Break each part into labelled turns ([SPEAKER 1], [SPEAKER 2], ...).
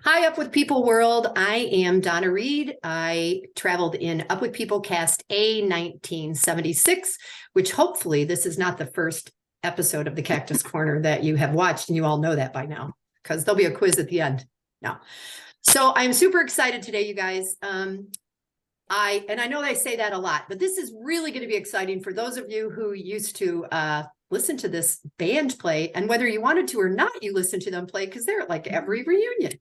[SPEAKER 1] Hi, Up With People world. I am Donna Reed. I traveled in Up With People Cast A 1976, which hopefully this is not the first episode of the Cactus Corner that you have watched, and you all know that by now, because there'll be a quiz at the end. Now, so I'm super excited today, you guys. I know I say that a lot, but this is really going to be exciting for those of you who used to listen to this band play, and whether you wanted to or not, you listen to them play because they're at like every reunion.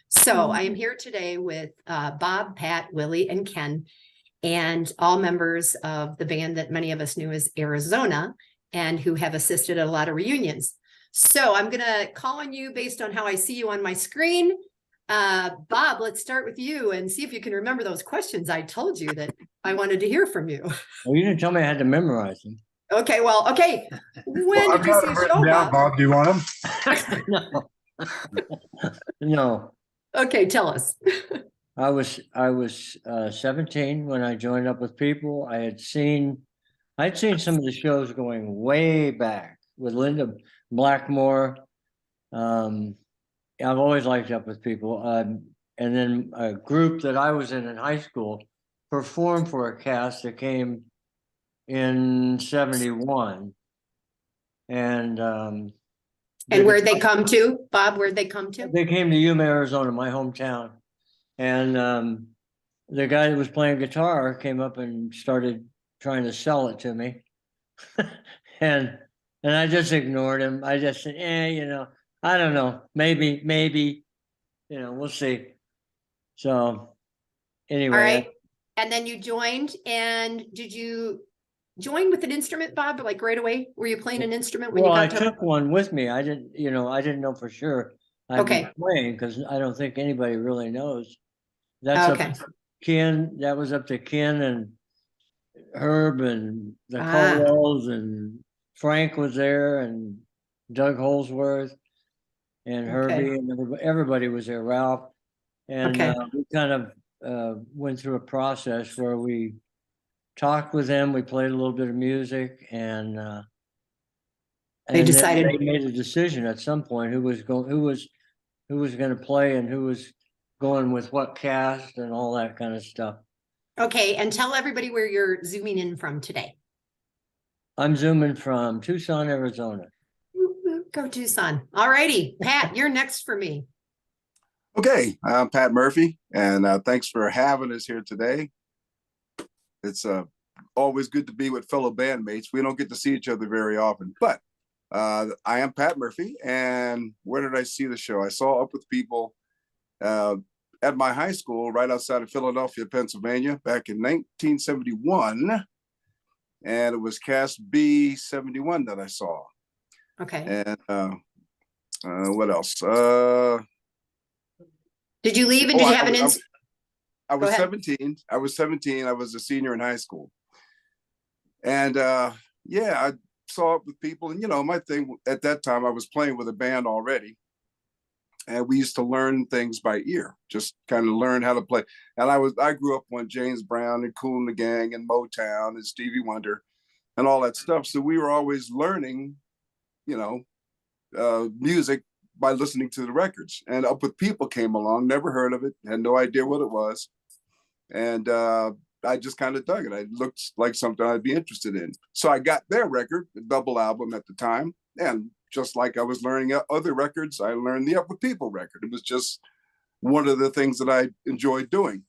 [SPEAKER 1] So I am here today with Bob, Pat, Willie, and Ken, and all members of the band that many of us knew as Arizona and who have assisted at a lot of reunions. So I'm going to call on you based on how I see you on my screen. Bob, let's start with you and see if you can remember those questions I told you that I wanted to hear from you.
[SPEAKER 2] Well, you didn't tell me I had to memorize them.
[SPEAKER 1] Okay, well, okay. When did you see a show,
[SPEAKER 3] Bob?
[SPEAKER 1] Bob?
[SPEAKER 3] Do you want them?
[SPEAKER 2] No. No.
[SPEAKER 1] Okay, tell us.
[SPEAKER 2] I was 17 when I joined Up With People. I'd seen some of the shows going way back with Linda Blackmore. I've always liked Up With People. And then a group that I was in high school performed for a cast that came in 71. And
[SPEAKER 1] where'd they come to, Bob? Where'd they come to?
[SPEAKER 2] They came to Yuma, Arizona, my hometown. And the guy that was playing guitar came up and started trying to sell it to me. and I just ignored him. I just said, I don't know, maybe, we'll see. So anyway.
[SPEAKER 1] All right. And then you joined, and did you join with an instrument, Bob, like right away? Were you playing an instrument when you got
[SPEAKER 2] to? I took one with me. I didn't know for sure I'd be playing, because I don't think anybody really knows. That's up to Ken. That was up to Ken and Herb and the Colwells, and Frank was there, and Doug Holsworth and Herbie, and everybody was there, Ralph. And we kind of went through a process where we talked with them. We played a little bit of music, and
[SPEAKER 1] they decided.
[SPEAKER 2] They made a decision at some point who was going to play and who was going with what cast and all that kind of stuff. Okay,
[SPEAKER 1] and tell everybody where you're zooming in from today.
[SPEAKER 2] I'm zooming from Tucson, Arizona.
[SPEAKER 1] Go Tucson. All righty, Pat, you're next for me.
[SPEAKER 3] Okay, I'm Pat Murphy, and thanks for having us here today. It's always good to be with fellow bandmates. We don't get to see each other very often, but I am Pat Murphy, and where did I see the show? I saw Up With People at my high school right outside of Philadelphia, Pennsylvania, back in 1971, and it was cast B 71 that I saw.
[SPEAKER 1] Okay.
[SPEAKER 3] And what else?
[SPEAKER 1] Did you leave and did you have an
[SPEAKER 3] I was 17. I was 17. I was a senior in high school. And I saw Up With People. And, my thing at that time, I was playing with a band already. And we used to learn things by ear, just kind of learn how to play. And I grew up on James Brown and Kool and the Gang and Motown and Stevie Wonder and all that stuff. So we were always learning, music by listening to the records. And Up With People came along, never heard of it, had no idea what it was. And I just kind of dug it. It looked like something I'd be interested in. So I got their record, the double album at the time. And just like I was learning other records, I learned the Up With People record. It was just one of the things that I enjoyed doing.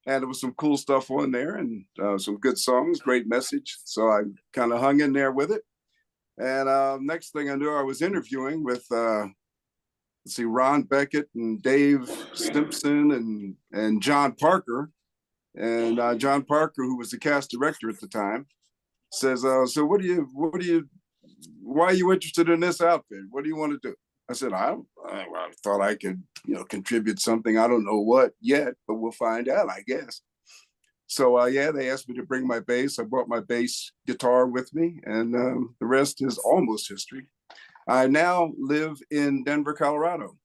[SPEAKER 3] And there was some cool stuff on there, and some good songs, great message. So I kind of hung in there with it. And next thing I knew, I was interviewing with Ron Beckett and Dave Stimpson and John Parker. And John Parker, who was the cast director at the time, says, so why are you interested in this outfit? What do you want to do? I said, I thought I could, contribute something. I don't know what yet, but we'll find out, I guess. So, they asked me to bring my bass. I brought my bass guitar with me, and the rest is almost history. I now live in Denver, Colorado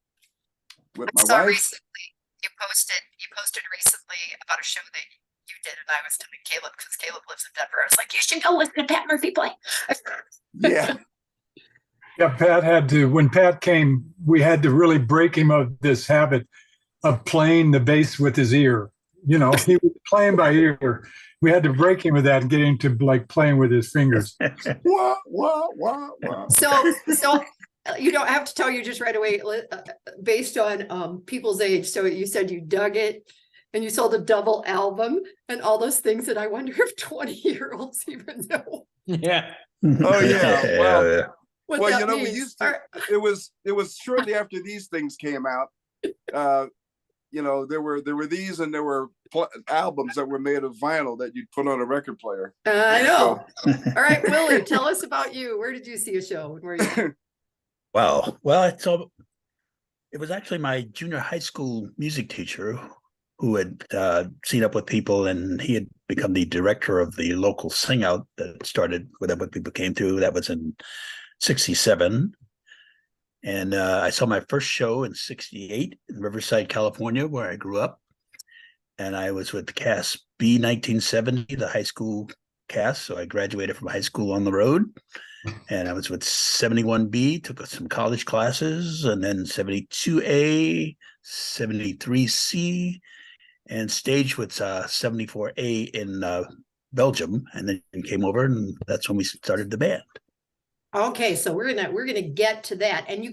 [SPEAKER 3] with my wife.
[SPEAKER 1] Recently, you posted recently about a show that you did, and I was telling Caleb, because Caleb lives in Denver. I was like, you should go listen to Pat Murphy play.
[SPEAKER 3] Yeah.
[SPEAKER 4] Yeah, Pat had to, when Pat came, we had to really break him of this habit of playing the bass with his ear. You know, he was playing by ear. We had to break him of that and get him to like playing with his fingers.
[SPEAKER 3] Wah, wah, wah, wah.
[SPEAKER 1] So you don't have to tell you just right away based on people's age. So you said you dug it and you sold a double album and all those things that I wonder if 20-year-olds even know.
[SPEAKER 2] Yeah.
[SPEAKER 3] Oh yeah. Well,
[SPEAKER 1] what
[SPEAKER 3] well,
[SPEAKER 1] that
[SPEAKER 3] you know, we
[SPEAKER 1] means.
[SPEAKER 3] used to. It was shortly after these things came out. You know, there were these, and there were albums that were made of vinyl that you'd put on a record player.
[SPEAKER 1] I know. All right, Willie, tell us about you. Where did you see a show? Where were you?
[SPEAKER 5] Wow. Well, so it was actually my junior high school music teacher who had seen Up With People, and he had become the director of the local sing out that started with Up With People came through. That was in 1967. And I saw my first show in 1968 in Riverside, California, where I grew up. And I was with the cast B 1970, the high school cast. So I graduated from high school on the road. And I was with 71B, took some college classes, and then 72A, 73C, and staged with 74A in Belgium, and then came over, and that's when we started the band.
[SPEAKER 1] Okay, so we're gonna get to that. And you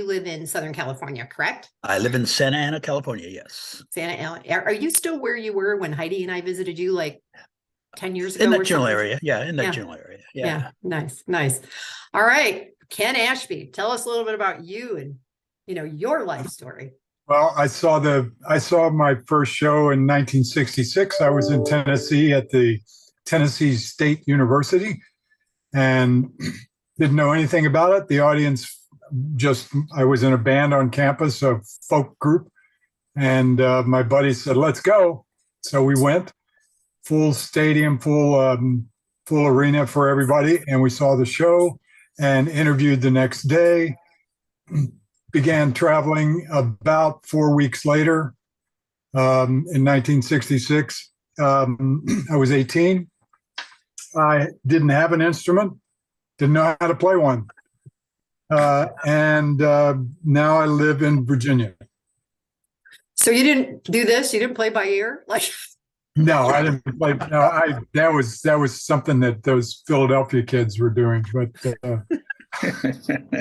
[SPEAKER 1] live in Southern California, correct?
[SPEAKER 5] I live in Santa Ana, California. Yes.
[SPEAKER 1] Santa Ana. Are you still where you were when Heidi and I visited you like 10 years ago?
[SPEAKER 5] In that
[SPEAKER 1] or
[SPEAKER 5] general
[SPEAKER 1] something?
[SPEAKER 5] area. Yeah, in that general area.
[SPEAKER 1] Yeah. Nice. All right, Ken Ashby, tell us a little bit about you and your life story.
[SPEAKER 4] Well, I saw my first show in 1966. I was in Tennessee at the Tennessee State University and didn't know anything about it. The audience I was in a band on campus, a folk group, and my buddy said, "Let's go." So we went, full stadium, full arena for everybody, and we saw the show and interviewed the next day. Began traveling about 4 weeks later in 1966. I was 18. I didn't have an instrument, didn't know how to play one. And now I live in Virginia.
[SPEAKER 1] So you didn't do this? You didn't play by ear?
[SPEAKER 4] No, I didn't play. No, that was something that those Philadelphia kids were doing. But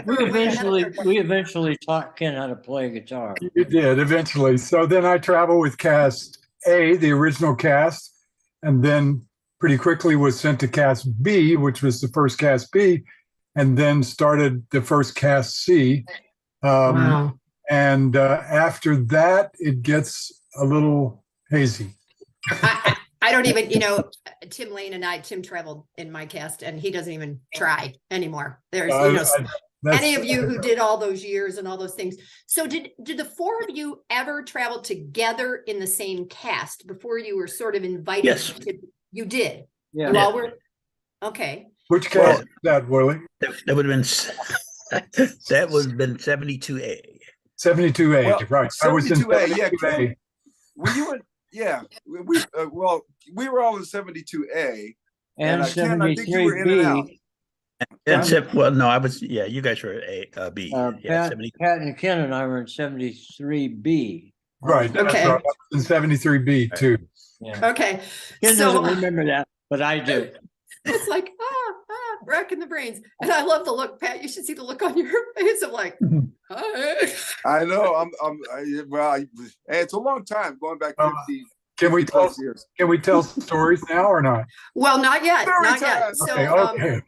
[SPEAKER 2] We eventually taught Ken how to play guitar.
[SPEAKER 4] you did eventually. So then I traveled with cast A, the original cast, and then pretty quickly was sent to cast B, which was the first cast B, and then started the first cast C.
[SPEAKER 1] Wow.
[SPEAKER 4] And after that, it gets a little hazy.
[SPEAKER 1] I don't even, Tim Lane and Tim traveled in my cast, and he doesn't even try anymore. There's, any of you who did all those years and all those things. So did the four of you ever travel together in the same cast before you were sort of invited?
[SPEAKER 5] Yes.
[SPEAKER 1] You did?
[SPEAKER 2] Yeah.
[SPEAKER 1] You all were? Okay.
[SPEAKER 4] Which cast is that, Willie?
[SPEAKER 5] That would have been 72A.
[SPEAKER 4] 72A,
[SPEAKER 3] Well,
[SPEAKER 4] right. I was in
[SPEAKER 3] 72A, yeah,
[SPEAKER 4] 72A.
[SPEAKER 3] Well, you were, yeah. We were all in 72A,
[SPEAKER 2] And
[SPEAKER 3] Ken, I think you were in and out.
[SPEAKER 2] 73B.
[SPEAKER 5] Well, no, I was, you guys were B.
[SPEAKER 2] Pat and Ken and I were in 73B.
[SPEAKER 4] Right. That's
[SPEAKER 1] Okay.
[SPEAKER 4] right. I was in 73B too.
[SPEAKER 2] Yeah.
[SPEAKER 1] Okay.
[SPEAKER 2] Ken
[SPEAKER 1] So
[SPEAKER 2] doesn't remember that, but I do.
[SPEAKER 1] it's like, racking the brains. And I love the look, Pat. You should see the look on your face of like, hi.
[SPEAKER 3] I know. It's a long time, going back 50.
[SPEAKER 4] Can we
[SPEAKER 3] 50
[SPEAKER 4] tell
[SPEAKER 3] plus years.
[SPEAKER 4] Can we tell stories now or not?
[SPEAKER 1] Well, not yet.
[SPEAKER 3] Story
[SPEAKER 1] Not
[SPEAKER 3] time.
[SPEAKER 1] yet. So
[SPEAKER 4] Okay.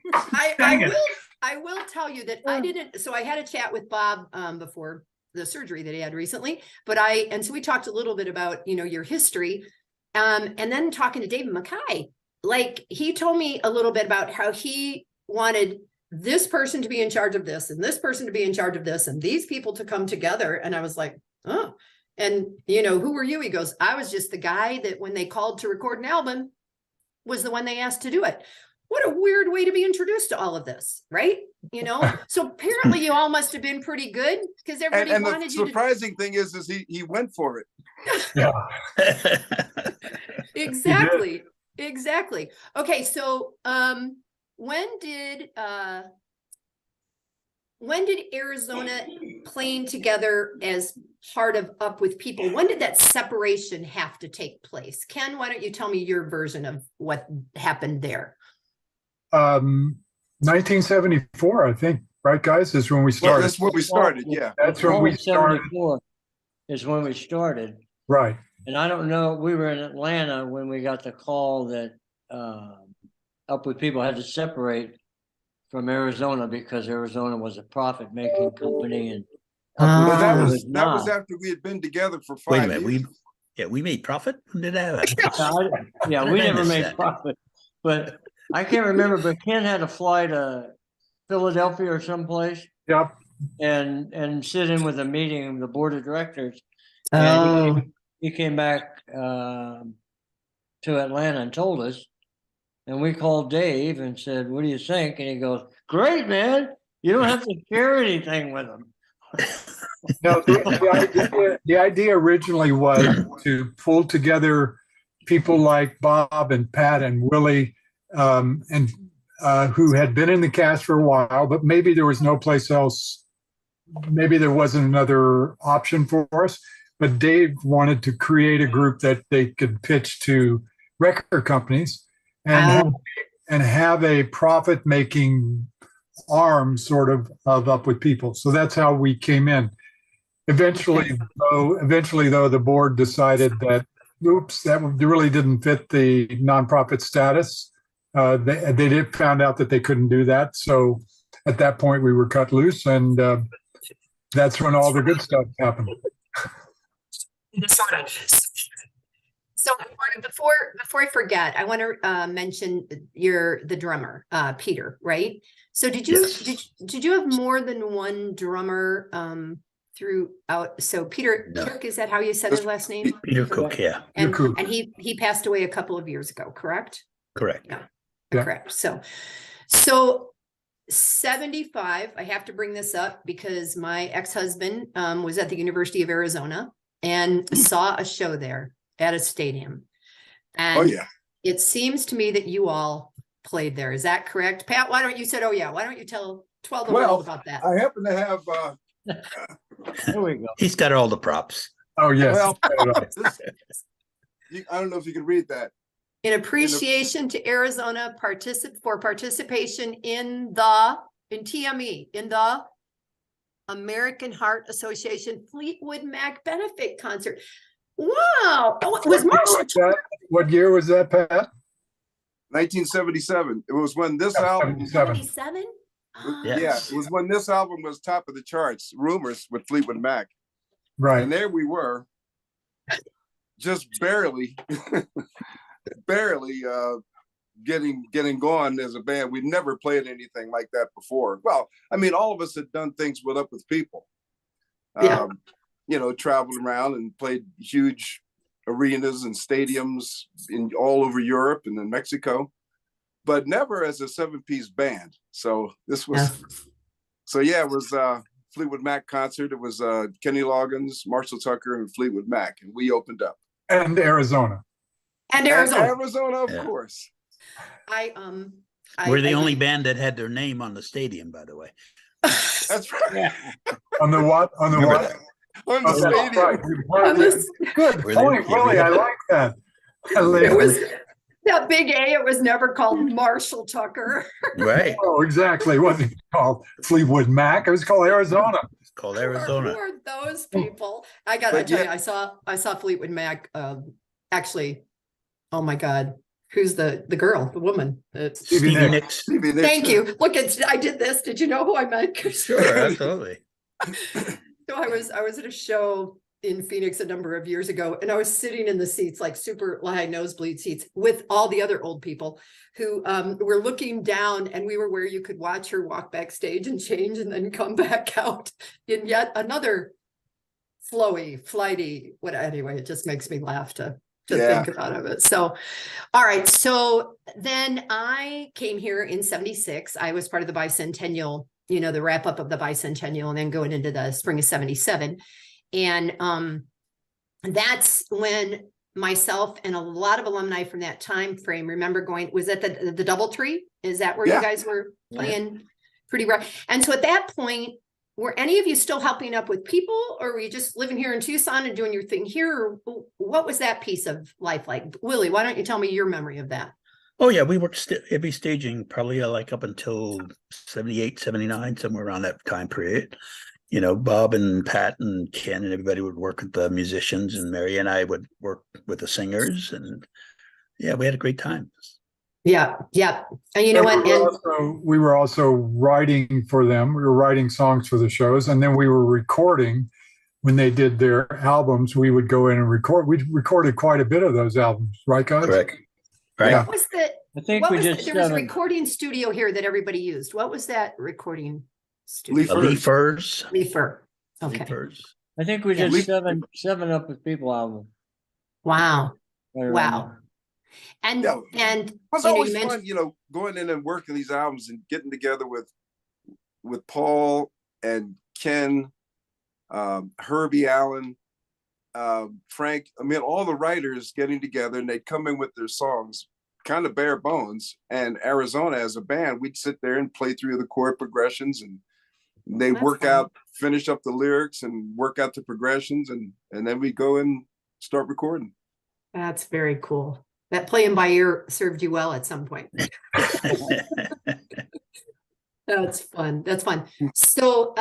[SPEAKER 1] I will tell you that I didn't. So I had a chat with Bob before the surgery that he had recently, so we talked a little bit about, your history. And then talking to David Mackay, like he told me a little bit about how he wanted this person to be in charge of this and this person to be in charge of this and these people to come together. And I was like, oh, and who were you? He goes, I was just the guy that when they called to record an album was the one they asked to do it. What a weird way to be introduced to all of this, right? So apparently you all must have been pretty good because everybody
[SPEAKER 3] And
[SPEAKER 1] wanted
[SPEAKER 3] the
[SPEAKER 1] you to.
[SPEAKER 3] surprising thing is he went for it.
[SPEAKER 4] Yeah.
[SPEAKER 1] Exactly. Okay, so when did when did Arizona playing together as part of Up With People, when did that separation have to take place? Ken, why don't you tell me your version of what happened there?
[SPEAKER 4] 1974, I think, right, guys, is when we
[SPEAKER 3] Well,
[SPEAKER 4] started.
[SPEAKER 3] that's where we started. Yeah.
[SPEAKER 4] That's when we started.
[SPEAKER 2] 74 is when we started.
[SPEAKER 4] Right.
[SPEAKER 2] And I don't know, we were in Atlanta when we got the call that Up With People had to separate from Arizona because Arizona was a profit-making company and Up With
[SPEAKER 3] But that
[SPEAKER 2] People
[SPEAKER 3] was
[SPEAKER 2] was not.
[SPEAKER 3] after we had been together for 5
[SPEAKER 5] Wait a
[SPEAKER 3] years.
[SPEAKER 5] minute, we made profit? When did that happen?
[SPEAKER 2] Yeah,
[SPEAKER 5] How
[SPEAKER 2] we
[SPEAKER 5] did I
[SPEAKER 2] never
[SPEAKER 5] miss
[SPEAKER 2] made
[SPEAKER 5] that?
[SPEAKER 2] profit, but I can't remember, but Ken had to fly to Philadelphia or someplace
[SPEAKER 4] Yep.
[SPEAKER 2] and sit in with a meeting of the board of directors.
[SPEAKER 1] Oh.
[SPEAKER 2] And he came back to Atlanta and told us, and we called Dave and said, "What do you think?" And he goes, "Great, man. You don't have to share anything with them."
[SPEAKER 4] No, the idea originally was to pull together people like Bob and Pat and Willie, and who had been in the cast for a while, but maybe there was no place else. Maybe there wasn't another option for us. But Dave wanted to create a group that they could pitch to record companies and have a profit-making arm sort of Up With People. So that's how we came in. Eventually, though, the board decided that, oops, that really didn't fit the nonprofit status. They found out that they couldn't do that. So at that point, we were cut loose, and that's when all the good stuff happened.
[SPEAKER 1] So before I forget, I want to mention the drummer, Peter, right? So did you have more than one drummer throughout? So Peter Cook, is that how you said his last name?
[SPEAKER 5] Peter Cook, yeah.
[SPEAKER 1] And he passed away a couple of years ago, correct?
[SPEAKER 5] Correct.
[SPEAKER 1] Yeah.
[SPEAKER 4] Yeah.
[SPEAKER 1] Correct. So 75, I have to bring this up because my ex-husband was at the University of Arizona and saw a show there at a stadium. And it seems to me that you all played there. Is that correct? Pat, why don't you say, oh yeah, why don't you tell the world about that?
[SPEAKER 3] I happen to have
[SPEAKER 2] There we go.
[SPEAKER 5] He's got all the props.
[SPEAKER 4] Oh, yes.
[SPEAKER 3] well, I don't know if you can read that.
[SPEAKER 1] In appreciation to Arizona participation in TME, in the American Heart Association Fleetwood Mac benefit concert. Wow. It was Marshall.
[SPEAKER 4] What year was that, Pat?
[SPEAKER 3] 1977. It was when this album.
[SPEAKER 1] 77?
[SPEAKER 3] Yeah, it was when this album was top of the charts. Rumors with Fleetwood Mac.
[SPEAKER 4] Right.
[SPEAKER 3] And there we were, just barely getting going as a band. We'd never played anything like that before. Well, I mean, all of us had done things with Up With People. Traveled around and played huge arenas and stadiums all over Europe and in Mexico, but never as a 7-piece band. So this was, it was Fleetwood Mac concert. It was Kenny Loggins, Marshall Tucker, and Fleetwood Mac, and we opened up.
[SPEAKER 4] And Arizona.
[SPEAKER 3] Arizona, of course.
[SPEAKER 5] We're the only band that had their name on the stadium, by the way.
[SPEAKER 3] That's right.
[SPEAKER 2] Yeah.
[SPEAKER 4] On the what? On the
[SPEAKER 5] Remember
[SPEAKER 4] what?
[SPEAKER 5] that.
[SPEAKER 3] On the stadium.
[SPEAKER 4] Right. Good point, Willie. I like that.
[SPEAKER 1] It was that big A. It was never called Marshall Tucker.
[SPEAKER 5] Right.
[SPEAKER 4] Oh, exactly. It wasn't called Fleetwood Mac. It was called Arizona.
[SPEAKER 5] It's called Arizona.
[SPEAKER 1] Who are those people? I gotta tell you, I saw Fleetwood Mac. Actually, oh my God, who's the girl, the woman?
[SPEAKER 5] Stevie Nicks.
[SPEAKER 1] Thank you. Look, I did this. Did you know who I meant?
[SPEAKER 5] Sure, absolutely.
[SPEAKER 1] So I was at a show in Phoenix a number of years ago, and I was sitting in the seats, like super high nosebleed seats, with all the other old people who were looking down, and we were where you could watch her walk backstage and change and then come back out in yet another flighty, anyway, it just makes me laugh to think about it. So, all right. So then I came here in 76. I was part of the bicentennial, the wrap up of the bicentennial, and then going into the spring of 77. And that's when myself and a lot of alumni from that time frame remember going, was that the DoubleTree? Is that where you guys were playing? pretty rare. And so at that point, were any of you still helping up with people, or were you just living here in Tucson and doing your thing here? Or what was that piece of life like? Willie, why don't you tell me your memory of that?
[SPEAKER 5] Oh yeah, we worked heavy staging probably like up until 78, 79, somewhere around that time period. You know, Bob and Pat and Ken and everybody would work with the musicians, and Mary and I would work with the singers, and yeah, we had a great time.
[SPEAKER 1] Yeah, yeah. And you know what?
[SPEAKER 4] We were also writing for them. We were writing songs for the shows, and then we were recording when they did their albums. We would go in and record. We recorded quite a bit of those albums, right, guys?
[SPEAKER 5] Correct. Right.
[SPEAKER 1] What was the?
[SPEAKER 2] I think
[SPEAKER 1] What
[SPEAKER 2] we
[SPEAKER 1] was
[SPEAKER 2] did
[SPEAKER 1] there was a
[SPEAKER 2] 7.
[SPEAKER 1] recording studio here that everybody used. What was that recording studio?
[SPEAKER 5] Leafers.
[SPEAKER 1] Leafer. Okay.
[SPEAKER 5] Leafers.
[SPEAKER 2] I think we
[SPEAKER 1] Yeah.
[SPEAKER 2] did seven Up with People album.
[SPEAKER 1] Wow.
[SPEAKER 2] right around
[SPEAKER 1] Wow.
[SPEAKER 2] there.
[SPEAKER 1] And
[SPEAKER 3] Yeah.
[SPEAKER 1] and
[SPEAKER 3] It was
[SPEAKER 1] you know,
[SPEAKER 3] always
[SPEAKER 1] you
[SPEAKER 3] fun,
[SPEAKER 1] mentioned-
[SPEAKER 3] going in and working these albums and getting together with Paul and Ken, Herbie Allen, Frank. I mean, all the writers getting together, and they'd come in with their songs, kind of bare bones. And Arizona, as a band, we'd sit there and play through the chord progressions, and they
[SPEAKER 1] That's
[SPEAKER 3] work
[SPEAKER 1] fun.
[SPEAKER 3] out, finish up the lyrics, and work out the progressions, and then we go and start recording.
[SPEAKER 1] That's very cool. That playing by ear served you well at some point. That's fun. That's fun. So,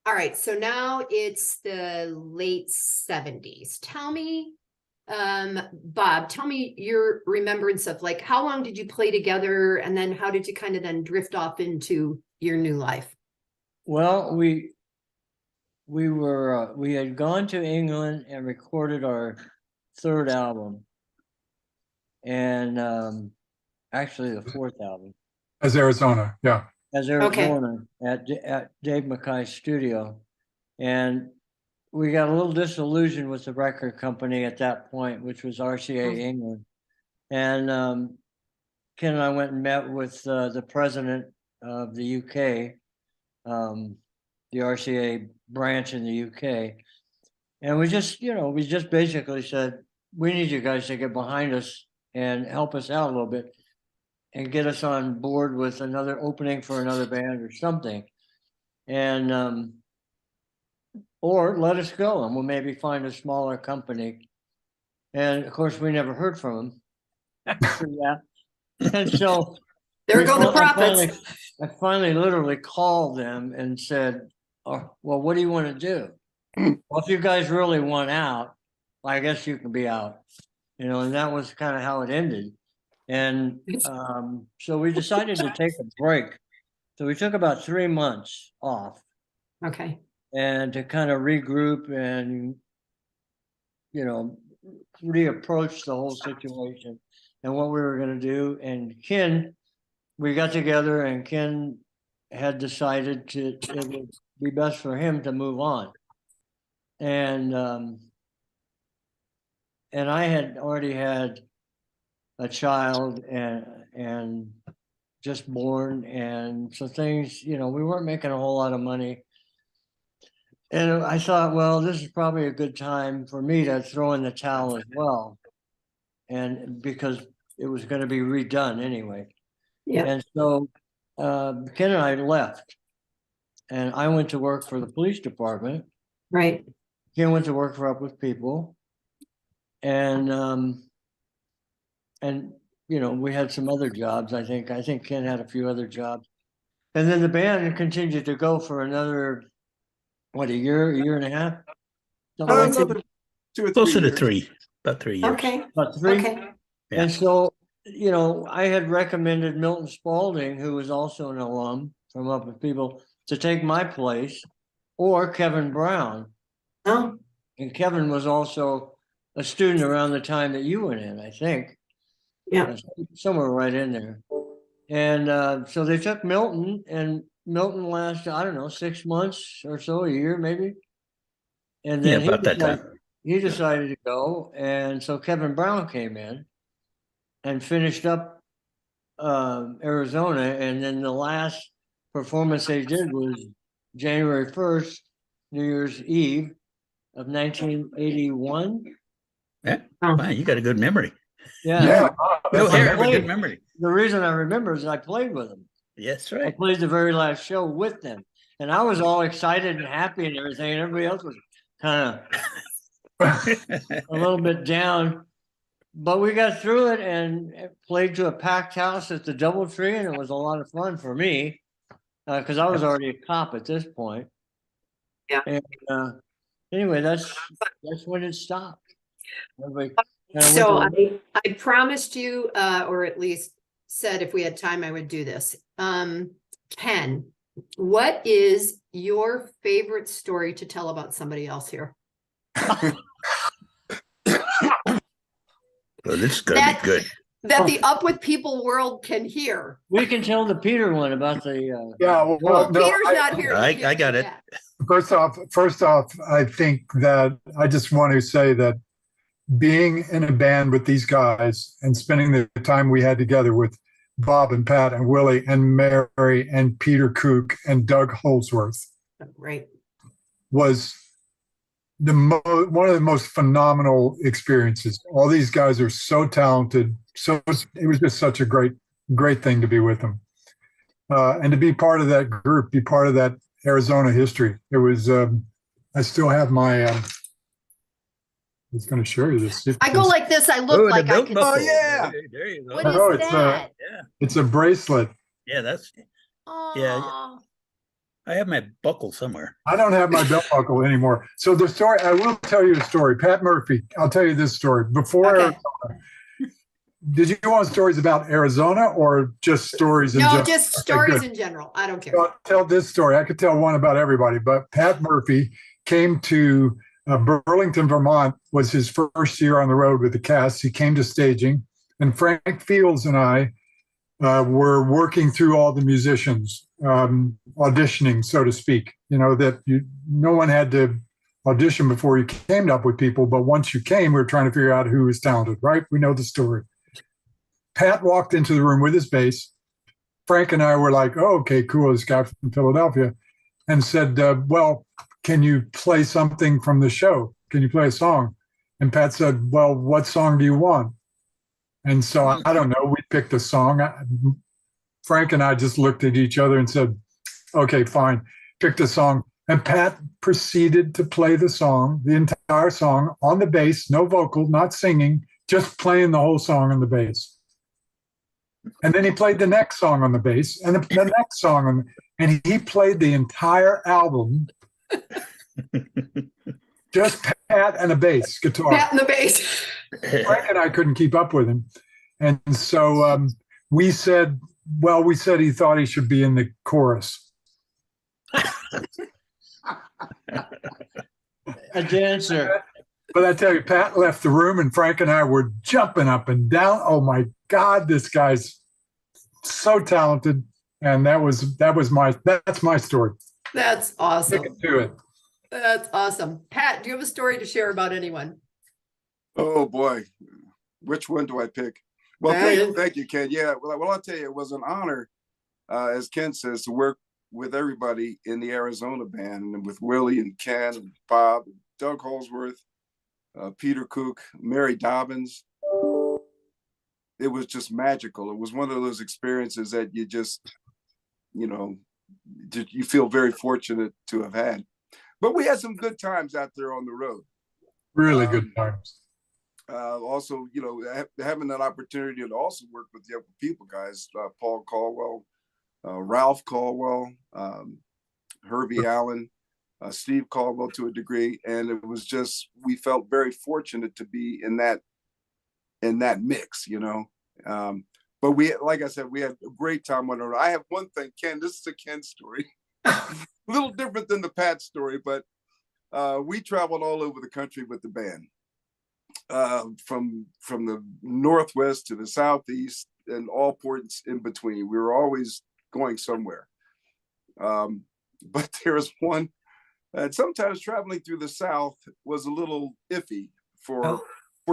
[SPEAKER 1] all right. So now it's the late 70s. Tell me, Bob, tell me your remembrance of like, how long did you play together? And then how did you kind of then drift off into your new life?
[SPEAKER 2] Well, we had gone to England and recorded our 3rd album, and actually the 4th album
[SPEAKER 4] As Arizona, yeah.
[SPEAKER 2] as Arizona at Dave Mackay's studio, and we got a little disillusioned with the record company at that point, which was RCA England, and Ken and I went and met with the president of the UK, the RCA branch in the UK. And we just basically said, we need you guys to get behind us and help us out a little bit and get us on board with another opening for another band or something. And, or let us go and we'll maybe find a smaller company. And of course, we never heard from them after that. And so
[SPEAKER 1] There go the profits.
[SPEAKER 2] I finally literally called them and said, oh, well, what do you want to do? Well, if you guys really want out, I guess you can be out, and that was kind of how it ended. And so we decided to take a break. So we took about 3 months off.
[SPEAKER 1] Okay.
[SPEAKER 2] And to kind of regroup and, reapproach the whole situation and what we were going to do. And Ken, we got together and Ken had decided it would be best for him to move on. And I had already had a child and just born, and so things, we weren't making a whole lot of money. And I thought, well, this is probably a good time for me to throw in the towel as well. And because it was going to be redone anyway.
[SPEAKER 1] Yeah.
[SPEAKER 2] And so Ken and I left, and I went to work for the police department.
[SPEAKER 1] Right.
[SPEAKER 2] Ken went to work for Up With People, and we had some other jobs. I think Ken had a few other jobs, and then the band continued to go for another, a year and a half.
[SPEAKER 3] Another 2 or 3
[SPEAKER 5] Closer to
[SPEAKER 3] years.
[SPEAKER 5] 3, about 3 years.
[SPEAKER 1] Okay.
[SPEAKER 2] About 3.
[SPEAKER 1] Okay.
[SPEAKER 5] Yeah.
[SPEAKER 2] And so, I had recommended Milton Spaulding, who was also an alum from Up With People, to take my place, or Kevin Brown.
[SPEAKER 1] Oh,
[SPEAKER 2] And Kevin was also a student around the time that you went in, I think.
[SPEAKER 1] yeah.
[SPEAKER 2] Somewhere right in there. And so they took Milton, and Milton lasted, I don't know, 6 months or so, a year maybe. And then
[SPEAKER 5] about that time.
[SPEAKER 2] he decided to go. And so Kevin Brown came in and finished up Arizona. And then the last performance they did was January 1st, New Year's Eve of 1981.
[SPEAKER 5] Yeah.
[SPEAKER 1] Oh.
[SPEAKER 5] Wow, you got a good memory.
[SPEAKER 2] Yeah.
[SPEAKER 4] Yeah.
[SPEAKER 5] Go
[SPEAKER 2] I
[SPEAKER 5] Harry, have a
[SPEAKER 2] played.
[SPEAKER 5] good memory.
[SPEAKER 2] The reason I remember is I played with him.
[SPEAKER 5] Yes,
[SPEAKER 2] I
[SPEAKER 5] right.
[SPEAKER 2] played the very last show with them, and I was all excited and happy and everything, and everybody else was kind of a little bit down. But we got through it and played to a packed house at the DoubleTree, and it was a lot of fun for me because I was already a cop at this point.
[SPEAKER 1] Yeah.
[SPEAKER 2] And anyway, that's when it stopped. Everybody kinda went
[SPEAKER 1] So
[SPEAKER 2] to-
[SPEAKER 1] I promised you, or at least said if we had time, I would do this. Ken, what is your favorite story to tell about somebody else here?
[SPEAKER 5] Well, this is gonna be good.
[SPEAKER 1] That the Up With People world can hear.
[SPEAKER 2] we can tell the Peter one about the.
[SPEAKER 4] Yeah, well,
[SPEAKER 1] Well,
[SPEAKER 4] no,
[SPEAKER 1] Peter's not here.
[SPEAKER 5] I
[SPEAKER 1] He can't
[SPEAKER 5] got
[SPEAKER 1] do
[SPEAKER 5] it.
[SPEAKER 1] that.
[SPEAKER 4] First off, I think that I just want to say that being in a band with these guys and spending the time we had together with Bob and Pat and Willie and Mary and Peter Kook and Doug Holsworth
[SPEAKER 1] Right.
[SPEAKER 4] was one of the most phenomenal experiences. All these guys are so talented. So it was just such a great thing to be with them. And to be part of that group, be part of that Arizona history. It was, I still have my, I was going to show you this.
[SPEAKER 1] I go like this. I look like I can.
[SPEAKER 3] Oh, yeah.
[SPEAKER 5] There you go.
[SPEAKER 1] What
[SPEAKER 4] No,
[SPEAKER 1] is
[SPEAKER 4] it's
[SPEAKER 1] that?
[SPEAKER 4] It's a bracelet.
[SPEAKER 5] Yeah, that's.
[SPEAKER 1] Aw.
[SPEAKER 5] I have my buckle somewhere.
[SPEAKER 4] I don't have my belt buckle anymore. So the story, I will tell you a story. Pat Murphy, I'll tell you this story. Before
[SPEAKER 1] Okay.
[SPEAKER 4] Did you want stories about Arizona or just stories in
[SPEAKER 1] No,
[SPEAKER 4] general?
[SPEAKER 1] just
[SPEAKER 4] Okay,
[SPEAKER 1] stories
[SPEAKER 4] good.
[SPEAKER 1] in general. I don't care.
[SPEAKER 4] I'll tell this story. I could tell one about everybody, but Pat Murphy came to Burlington, Vermont, was his first year on the road with the cast. He came to staging, and Frank Fields and I were working through all the musicians, auditioning, so to speak. You know, that no one had to audition before you came up with people, but once you came, we were trying to figure out who was talented, right? We know the story. Pat walked into the room with his bass. Frank and I were like, oh, okay, cool, this guy from Philadelphia, and said, well, can you play something from the show? Can you play a song? And Pat said, well, what song do you want? And so I don't know, we picked a song. Frank and I just looked at each other and said, okay, fine, picked a song. And Pat proceeded to play the song, the entire song on the bass, no vocal, not singing, just playing the whole song on the bass. And then he played the next song on the bass and the next song and he played the entire album. Just Pat and a bass guitar.
[SPEAKER 1] Pat and the bass.
[SPEAKER 4] Frank and I couldn't keep up with him. And so we said he thought he should be in the chorus.
[SPEAKER 2] A dancer.
[SPEAKER 4] But I tell you, Pat left the room and Frank and I were jumping up and down. Oh my God, this guy's so talented. And that's my story.
[SPEAKER 1] That's awesome.
[SPEAKER 4] Stick it to it.
[SPEAKER 1] That's awesome. Pat, do you have a story to share about anyone?
[SPEAKER 3] Oh boy, which one do I pick? Well, thank you, Ken. Yeah, well, I'll tell you, it was an honor, as Ken says, to work with everybody in the Arizona band, and with Willie and Ken and Bob, and Doug Holsworth, Peter Kook, Mary Dobbins. It was just magical. It was one of those experiences that you just, you feel very fortunate to have had. But we had some good times out there on the road.
[SPEAKER 4] Really good times.
[SPEAKER 3] Also, having that opportunity to also work with the Upper People guys, Paul Caldwell, Ralph Caldwell, Herbie Allen, Steve Caldwell to a degree. And it was just, we felt very fortunate to be in that mix, but like I said, we had a great time on the road. I have one thing, Ken, this is a Ken story. A little different than the Pat story, but we traveled all over the country with the band, from the Northwest to the Southeast and all ports in between. We were always going somewhere. But there was one, and sometimes traveling through the South was a little iffy for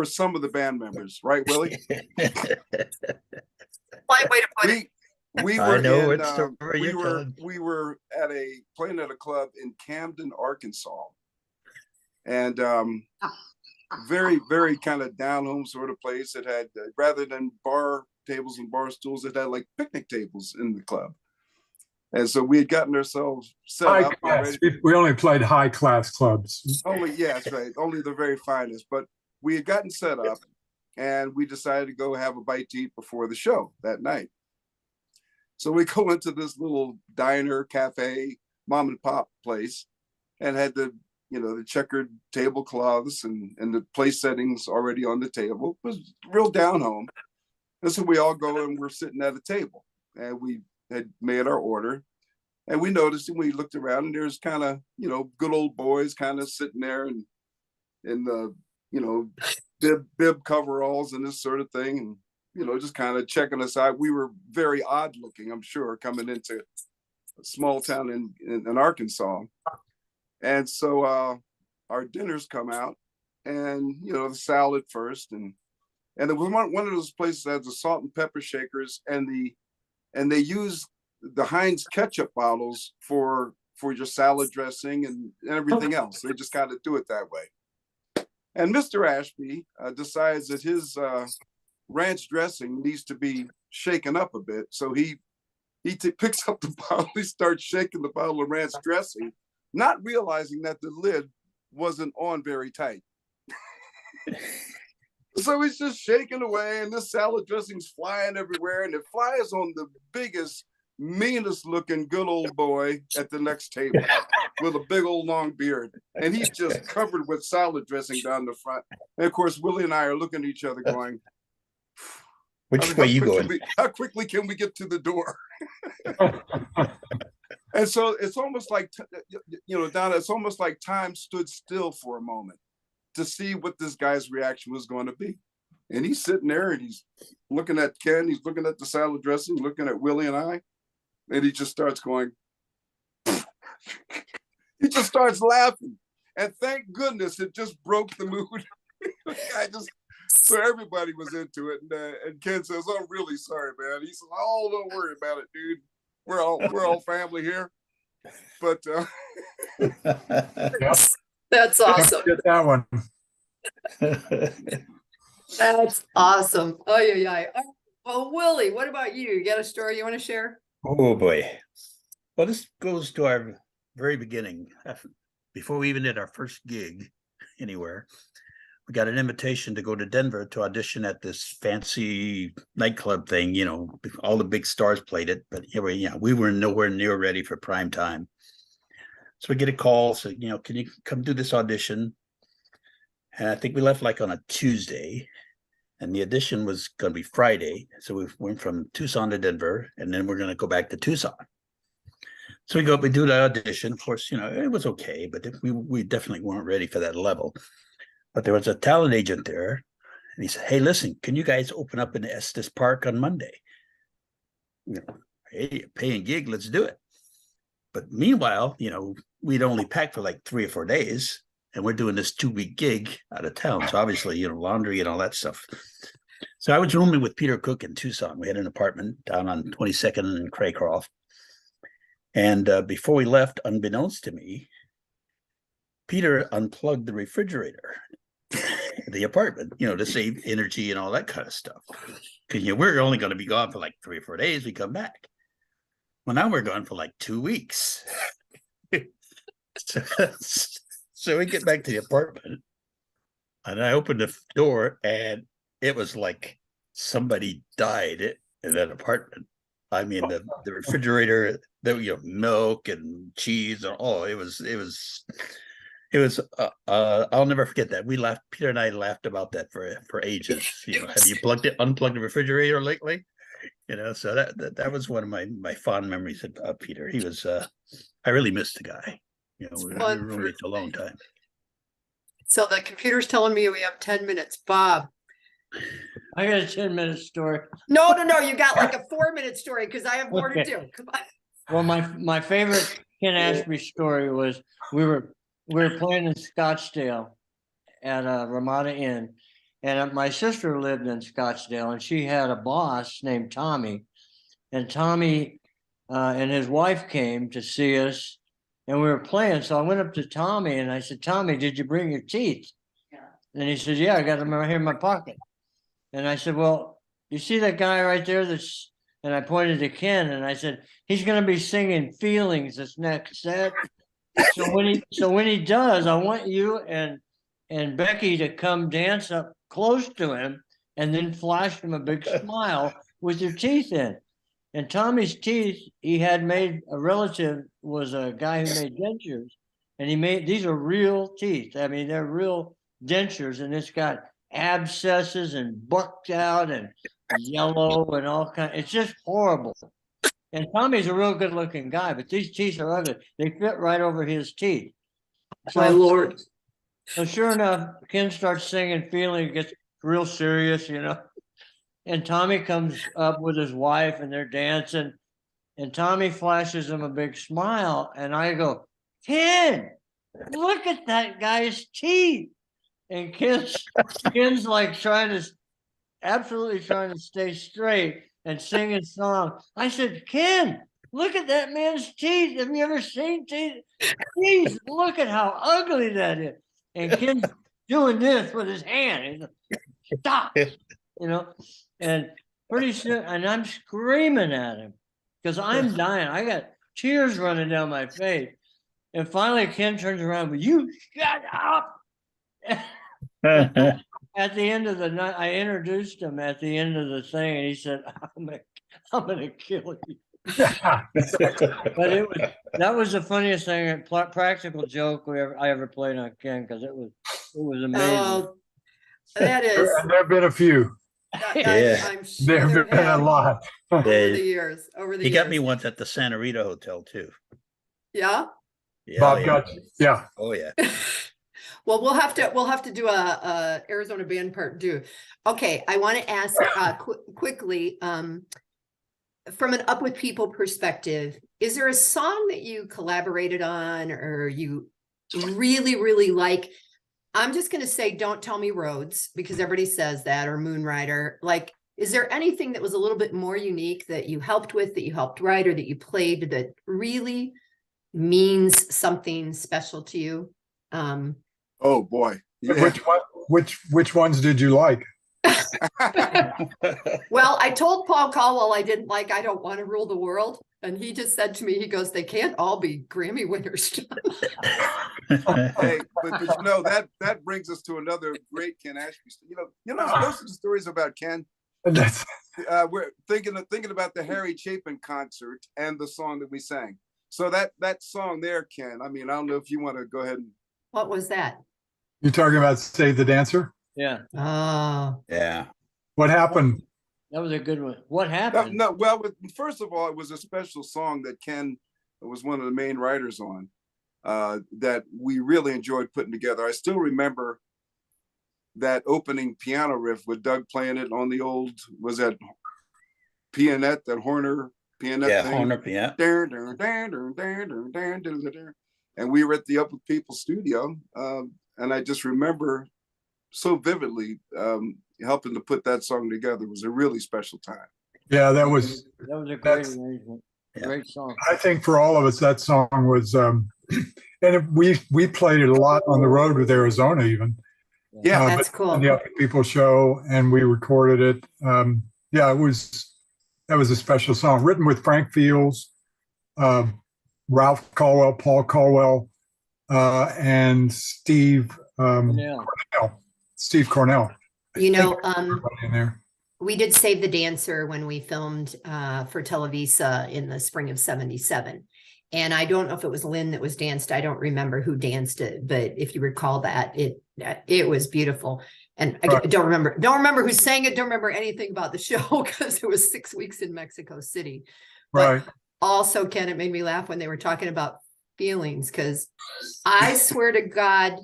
[SPEAKER 3] some of the band members, right, Willie?
[SPEAKER 1] Polite way to put it.
[SPEAKER 3] We were
[SPEAKER 5] I know
[SPEAKER 3] in,
[SPEAKER 5] what story you're telling.
[SPEAKER 3] we were playing at a club in Camden, Arkansas, and very, very kind of down home sort of place. It had rather than bar tables and bar stools, it had like picnic tables in the club. And so we had gotten ourselves set
[SPEAKER 4] High
[SPEAKER 3] up.
[SPEAKER 4] class. We only played high class clubs.
[SPEAKER 3] Only, yeah, that's right. Only the very finest. But we had gotten set up and we decided to go have a bite to eat before the show that night. So we go into this little diner, cafe, mom and pop place, and had the, you know, the checkered tablecloths and the place settings already on the table. It was real down home. And so we all go and we're sitting at a table and we had made our order. And we noticed, and we looked around, and there's kind of, you know, good old boys kind of sitting there and in the, you know, bib coveralls and this sort of thing. And, you know, just kind of checking us out. We were very odd looking, I'm sure, coming into a small town in Arkansas. And so our dinners come out, and, you know, the salad first. And there was one of those places that has the salt and pepper shakers, and they use the Heinz ketchup bottles for your salad dressing and everything else. They just kind of do it that way. And Mr. Ashby decides that his ranch dressing needs to be shaken up a bit. So he picks up the bottle, he starts shaking the bottle of ranch dressing, not realizing that the lid wasn't on very tight. So he's just shaking away, and this salad dressing's flying everywhere, and it flies on the biggest, meanest looking good old boy at the next table with a big old long beard. And he's just covered with salad dressing down the front. And of course, Willie and I are looking at each other going,
[SPEAKER 5] Which way you going?
[SPEAKER 3] How quickly can we get to the door? And so it's almost like, you know, Donna, it's almost like time stood still for a moment to see what this guy's reaction was going to be. And he's sitting there and he's looking at Ken, he's looking at the salad dressing, looking at Willie and I, and he just starts going, he just starts laughing. And thank goodness it just broke the mood. So everybody was into it. And Ken says, "I'm really sorry, man." He says, "Oh, don't worry about it, dude. We're all family here." But
[SPEAKER 1] That's awesome.
[SPEAKER 4] Get that one.
[SPEAKER 1] That's awesome. Oh, yeah. Well, Willie, what about you? You got a story you want to share?
[SPEAKER 5] Oh boy. Well, this goes to our very beginning. Before we even did our first gig anywhere, we got an invitation to go to Denver to audition at this fancy nightclub thing. You know, all the big stars played it, but we were nowhere near ready for prime time. So we get a call, so, you know, can you come do this audition? And I think we left like on a Tuesday, and the audition was going to be Friday. So we went from Tucson to Denver, and then we're going to go back to Tucson. So we go up, we do the audition. Of course, you know, it was okay, but we definitely weren't ready for that level. But there was a talent agent there, and he said, "Hey, listen, can you guys open up in Estes Park on Monday? You know, hey, paying gig, let's do it." But meanwhile, you know, we'd only packed for like 3 or 4 days, and we're doing this 2-week gig out of town. So obviously, you know, laundry and all that stuff. So I was rooming with Peter Cook in Tucson. We had an apartment down on 22nd and Craycroft. And before we left, unbeknownst to me, Peter unplugged the refrigerator in the apartment, you know, to save energy and all that kind of stuff. Because, you know, we're only going to be gone for like 3 or 4 days. We come back. Well, now we're gone for like 2 weeks. So we get back to the apartment, and I opened the door, and it was like somebody died in that apartment. I mean, the refrigerator, you know, milk and cheese, and it was. I'll never forget that. We laughed. Peter and I laughed about that for ages. You know, have you unplugged the refrigerator lately? You know, so that was one of my fond memories of Peter. He was. I really missed the guy. You know, we were roommates a long time.
[SPEAKER 1] So the computer's telling me we have 10 minutes. Bob.
[SPEAKER 2] I got a 10-minute story.
[SPEAKER 1] No. You got like a 4-minute story because I have more to do. Come on.
[SPEAKER 2] Well, my favorite Ken Ashby story was we were playing in Scottsdale at a Ramada Inn, and my sister lived in Scottsdale, and she had a boss named Tommy, and Tommy and his wife came to see us. And we were playing, so I went up to Tommy and I said, "Tommy, did you bring your teeth?" Yeah. And he said, "Yeah, I got them right here in my pocket." And I said, "Well, you see that guy right there that's And I pointed to Ken and I said, he's going to be singing Feelings this next set. So when he does, I want you and Becky to come dance up close to him and then flash him a big smile with your teeth in. And Tommy's teeth, he had made, a relative was a guy who made dentures, and he made, these are real teeth. I mean, they're real dentures, and it's got abscesses and bucked out and yellow and all kinds. It's just horrible. And Tommy's a real good looking guy, but these teeth are ugly. They fit right over his teeth.
[SPEAKER 1] My Lord.
[SPEAKER 2] So sure enough, Ken starts singing Feeling, gets real serious, and Tommy comes up with his wife and they're dancing, and Tommy flashes him a big smile, and I go, Ken, look at that guy's teeth. And Ken's like absolutely trying to stay straight and sing his song. I said, Ken, look at that man's teeth. Have you ever seen teeth? Jeez, look at how ugly that is. And Ken's doing this with his hand. He's like, stop, and pretty soon, and I'm screaming at him because I'm dying. I got tears running down my face. And finally, Ken turns around, but you shut up. At the end of the night, I introduced him at the end of the thing, and he said, I'm gonna kill you. But that was the funniest thing, practical joke I ever played on Ken, because it was amazing.
[SPEAKER 1] Oh, that is.
[SPEAKER 4] And there have been a few.
[SPEAKER 5] Yeah.
[SPEAKER 1] I'm sure
[SPEAKER 4] There have been a lot.
[SPEAKER 1] over the years.
[SPEAKER 5] He got me once at the Santa Rita Hotel too.
[SPEAKER 1] Yeah.
[SPEAKER 5] Yeah,
[SPEAKER 4] Bob got you. Yeah.
[SPEAKER 5] Oh yeah.
[SPEAKER 1] Well, we'll have to do a Arizona band part 2. Okay, I want to ask quickly, from an Up With People perspective, is there a song that you collaborated on or you really, really like? I'm just going to say, Don't Tell Me Roads, because everybody says that, or Moonrider. Like, is there anything that was a little bit more unique that you helped with, that you helped write, or that you played that really means something special to you?
[SPEAKER 3] Oh boy. Yeah.
[SPEAKER 4] Which ones did you like?
[SPEAKER 1] Well, I told Paul Caldwell I didn't like I Don't Want to Rule the World. And he just said to me, he goes, they can't all be Grammy winners.
[SPEAKER 3] Hey, but that brings us to another great Ken Ashby. Those are the stories about Ken.
[SPEAKER 4] That's
[SPEAKER 3] We're thinking about the Harry Chapin concert and the song that we sang. So that song there, Ken, I mean, I don't know if you want to go ahead and.
[SPEAKER 1] What was that?
[SPEAKER 4] you're talking about Save the Dancer?
[SPEAKER 2] Yeah,
[SPEAKER 1] Oh,
[SPEAKER 5] Yeah.
[SPEAKER 4] What happened?
[SPEAKER 2] that was a good one. What happened?
[SPEAKER 3] No, well, first of all, it was a special song that Ken was one of the main writers on, that we really enjoyed putting together. I still remember that opening piano riff with Doug playing it on the old, was that pianette, that Horner pianette
[SPEAKER 5] Yeah,
[SPEAKER 3] thing?
[SPEAKER 5] Horner, yeah.
[SPEAKER 3] And we were at the Up With People studio, and I just remember so vividly helping to put that song together. It was a really special time.
[SPEAKER 4] Yeah, that was
[SPEAKER 2] That was a great arrangement.
[SPEAKER 5] Yeah.
[SPEAKER 2] Great song.
[SPEAKER 4] I think for all of us, that song was, and we played it a lot on the road with Arizona even.
[SPEAKER 3] Yeah,
[SPEAKER 1] that's cool.
[SPEAKER 4] On the Up With People show, and we recorded it. Yeah, that was a special song written with Frank Fields, Ralph Caldwell, Paul Caldwell, and Steve
[SPEAKER 2] Yeah.
[SPEAKER 4] Cornell. Steve Cornell.
[SPEAKER 1] You know,
[SPEAKER 4] Everybody in there.
[SPEAKER 1] we did Save the Dancer when we filmed for Televisa in the spring of '77. And I don't know if it was Lynn that was danced. I don't remember who danced it, but if you recall that, it was beautiful. And I don't remember who sang it. Don't remember anything about the show because it was 6 weeks in Mexico City. But
[SPEAKER 4] Right.
[SPEAKER 1] also, Ken, it made me laugh when they were talking about feelings, because I swear to God,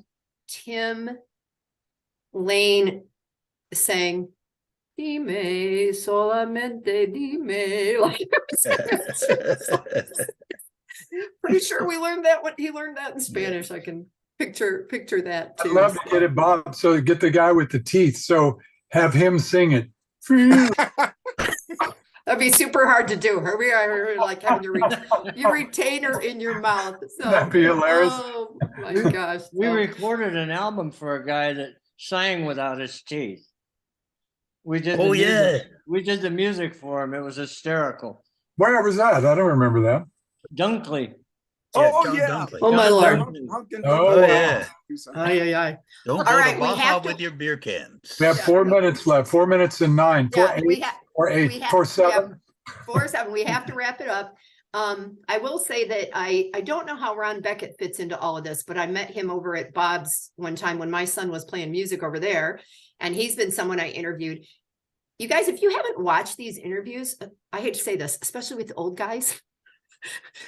[SPEAKER 1] Tim Lane sang "Dime, solamente dime." Like, pretty sure we learned that when he learned that in Spanish. I can picture that
[SPEAKER 4] I'd
[SPEAKER 1] too.
[SPEAKER 4] love to get it, Bob. So get the guy with the teeth. So have him sing it.
[SPEAKER 1] That'd be super hard to do. We are like having your retainer in your mouth. So
[SPEAKER 4] That'd be hilarious.
[SPEAKER 1] Oh my gosh.
[SPEAKER 2] We
[SPEAKER 1] So-
[SPEAKER 2] recorded an album for a guy that sang without his teeth. We did.
[SPEAKER 5] Oh,
[SPEAKER 2] the music.
[SPEAKER 5] yeah.
[SPEAKER 2] We did the music for him. It was hysterical.
[SPEAKER 4] Where was that? I don't remember that.
[SPEAKER 2] Dunkley.
[SPEAKER 3] Oh,
[SPEAKER 5] John
[SPEAKER 3] yeah.
[SPEAKER 5] Dunkley.
[SPEAKER 1] Oh, my
[SPEAKER 2] John
[SPEAKER 1] Lord.
[SPEAKER 2] Dunkley.
[SPEAKER 4] Oh,
[SPEAKER 5] yeah.
[SPEAKER 1] Aye, aye, aye.
[SPEAKER 5] Don't
[SPEAKER 1] All
[SPEAKER 5] go
[SPEAKER 1] right,
[SPEAKER 5] to
[SPEAKER 1] we
[SPEAKER 5] Wawa
[SPEAKER 1] have to-
[SPEAKER 5] with your beer cans.
[SPEAKER 4] We have 4 minutes left. 4 minutes and 9. Four
[SPEAKER 1] Yeah,
[SPEAKER 4] eight.
[SPEAKER 1] we have,
[SPEAKER 4] 4 8.
[SPEAKER 1] we have-
[SPEAKER 4] 4
[SPEAKER 1] we
[SPEAKER 4] 7.
[SPEAKER 1] 4-7. We have to wrap it up. I will say that I don't know how Ron Beckett fits into all of this, but I met him over at Bob's one time when my son was playing music over there, and he's been someone I interviewed. You guys, if you haven't watched these interviews, I hate to say this, especially with the old guys,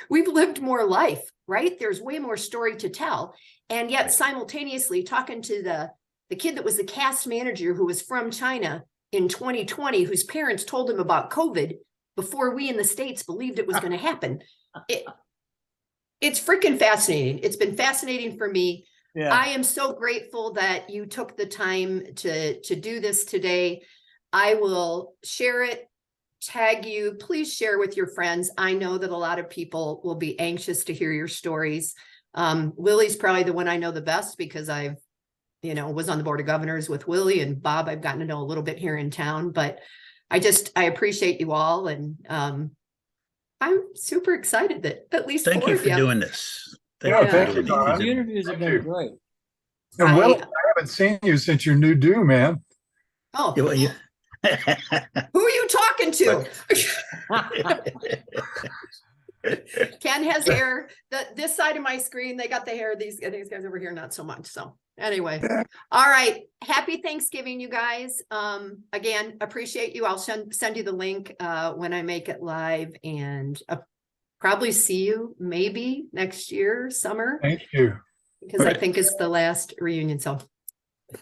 [SPEAKER 1] we've lived more life, right? There's way more story to tell. And yet simultaneously talking to the kid that was the cast manager who was from China in 2020, whose parents told him about COVID before we in the States believed it was going to happen. It's freaking fascinating. It's been fascinating for me.
[SPEAKER 2] Yeah.
[SPEAKER 1] I am so grateful that you took the time to do this today. I will share it, tag you. Please share with your friends. I know that a lot of people will be anxious to hear your stories. Willie's probably the one I know the best because I've, was on the board of governors with Willie, and Bob I've gotten to know a little bit here in town, but I appreciate you all. And I'm super excited that at least
[SPEAKER 5] Thank
[SPEAKER 1] 4
[SPEAKER 5] you
[SPEAKER 1] of
[SPEAKER 5] for doing this.
[SPEAKER 4] Thank you,
[SPEAKER 5] doing
[SPEAKER 4] Don.
[SPEAKER 2] The
[SPEAKER 5] these.
[SPEAKER 2] interviews have been great.
[SPEAKER 4] And Will, I haven't seen you since your new do, man.
[SPEAKER 1] Oh,
[SPEAKER 5] You-
[SPEAKER 1] who are you talking to? Ken has hair. This side of my screen, they got the hair. These guys over here, not so much. So anyway, all right. Happy Thanksgiving, you guys. Again, appreciate you. I'll send you the link when I make it live, and probably see you maybe next year, summer,
[SPEAKER 4] Thank you.
[SPEAKER 1] because I think it's the last reunion. So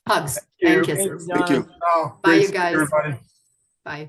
[SPEAKER 1] hugs
[SPEAKER 4] Thank
[SPEAKER 1] and
[SPEAKER 4] you.
[SPEAKER 1] kisses.
[SPEAKER 3] Thank you.
[SPEAKER 4] Oh,
[SPEAKER 1] Bye,
[SPEAKER 4] great
[SPEAKER 1] you
[SPEAKER 4] to see
[SPEAKER 1] guys.
[SPEAKER 4] everybody.
[SPEAKER 1] Bye.